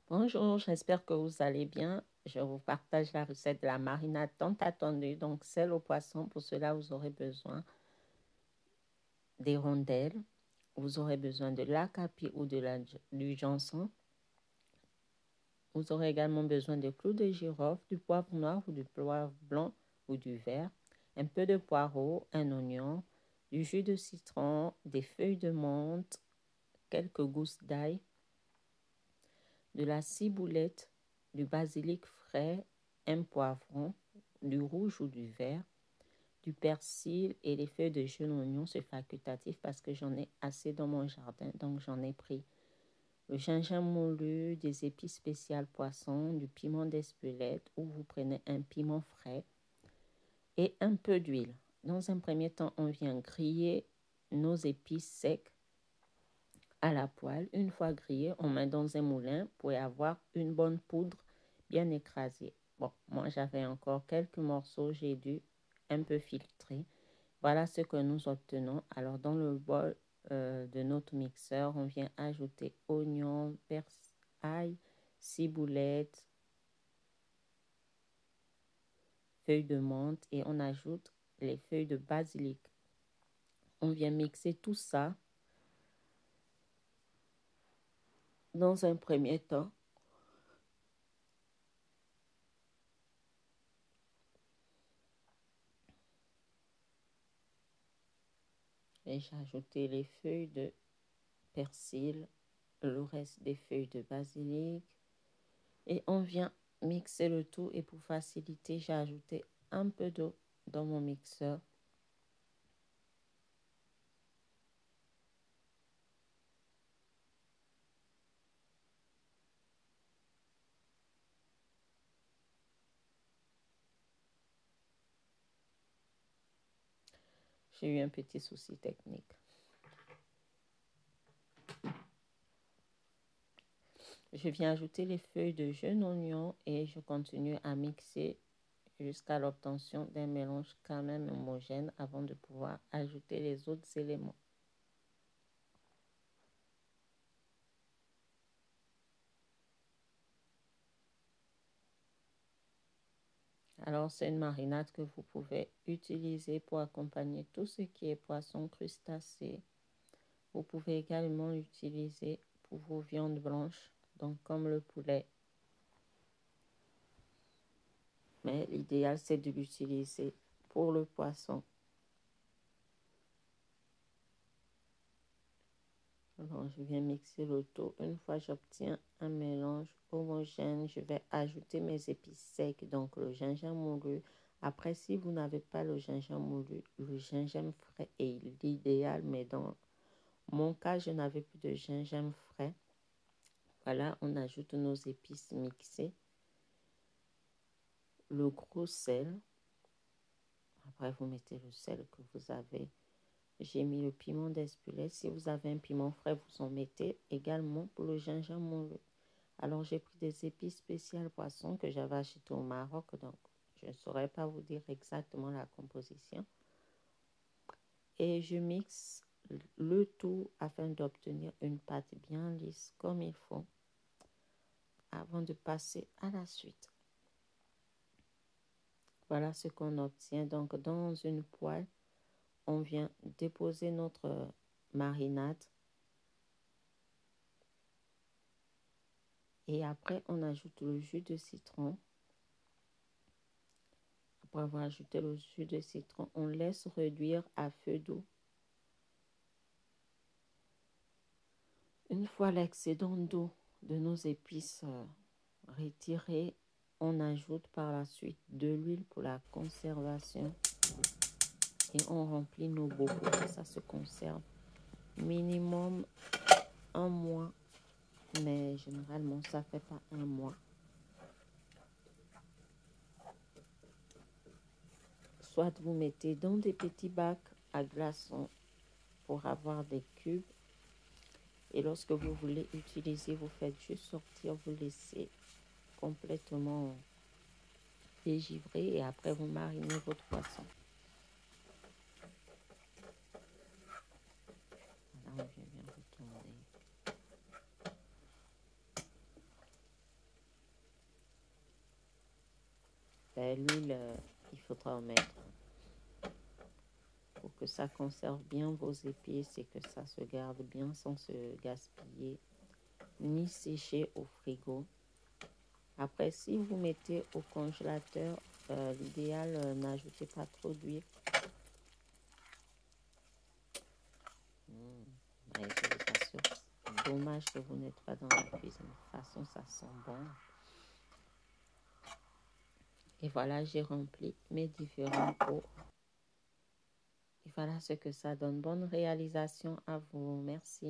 Bonjour, j'espère que vous allez bien. Je vous partage la recette de la marinade tant attendue, donc celle au poisson. Pour cela, vous aurez besoin des rondelles, vous aurez besoin de l'acapi ou du janson. Vous aurez également besoin de clous de girofle, du poivre noir ou du poivre blanc ou du vert, un peu de poireau, un oignon, du jus de citron, des feuilles de menthe, quelques gousses d'ail, de la ciboulette, du basilic frais, un poivron, du rouge ou du vert, du persil et les feuilles de jus d'oignon. C'est facultatif parce que j'en ai assez dans mon jardin, donc j'en ai pris. Le gingembre moulu, des épices spéciales poisson, du piment d'Espelette ou vous prenez un piment frais et un peu d'huile. Dans un premier temps, on vient griller nos épices secs à la poêle. Une fois grillé, on met dans un moulin pour avoir une bonne poudre bien écrasée. Bon, moi j'avais encore quelques morceaux, j'ai dû un peu filtrer. Voilà ce que nous obtenons. Alors dans le bol de notre mixeur, on vient ajouter oignons, ail, ciboulette, feuilles de menthe et on ajoute les feuilles de basilic. On vient mixer tout ça dans un premier temps. Et j'ai ajouté les feuilles de persil, le reste des feuilles de basilic. Et on vient mixer le tout. Et pour faciliter, j'ai ajouté un peu d'eau dans mon mixeur. J'ai eu un petit souci technique. Je viens ajouter les feuilles de jeune oignon et je continue à mixer jusqu'à l'obtention d'un mélange quand même homogène avant de pouvoir ajouter les autres éléments. Alors, c'est une marinade que vous pouvez utiliser pour accompagner tout ce qui est poisson, crustacés. Vous pouvez également l'utiliser pour vos viandes blanches, donc comme le poulet. Mais l'idéal, c'est de l'utiliser pour le poisson. Alors, je viens mixer le tout. Une fois j'obtiens un mélange homogène, je vais ajouter mes épices secs, donc le gingembre moulu. Après, si vous n'avez pas le gingembre moulu, le gingembre frais est l'idéal, mais dans mon cas, je n'avais plus de gingembre frais. Voilà, on ajoute nos épices mixées, le gros sel. Après, vous mettez le sel que vous avez. J'ai mis le piment d'Espelette. Si vous avez un piment frais, vous en mettez également pour le gingembre moulu. Alors, j'ai pris des épices spéciales poisson que j'avais achetées au Maroc. Donc, je ne saurais pas vous dire exactement la composition. Et je mixe le tout afin d'obtenir une pâte bien lisse comme il faut avant de passer à la suite. Voilà ce qu'on obtient. Donc, dans une poêle, on vient déposer notre marinade. Et après, on ajoute le jus de citron. Après avoir ajouté le jus de citron, on laisse réduire à feu doux. Une fois l'excédent d'eau de nos épices retiré, on ajoute par la suite de l'huile pour la conservation. Et on remplit nos bobos. Ça se conserve minimum un mois. Mais généralement, ça ne fait pas un mois. Soit vous mettez dans des petits bacs à glaçons pour avoir des cubes. Et lorsque vous voulez utiliser, vous faites juste sortir, vous laissez complètement dégivrer et après vous marinez votre poisson. Voilà, je viens retourner. L'huile, il faudra en mettre pour que ça conserve bien vos épices et que ça se garde bien sans se gaspiller ni sécher au frigo. Après, si vous mettez au congélateur, l'idéal, n'ajoutez pas trop d'huile. Mais je vous assure, dommage que vous n'êtes pas dans la cuisine. De toute façon, ça sent bon. Et voilà, j'ai rempli mes différents pots. Et voilà ce que ça donne. Bonne réalisation à vous. Merci.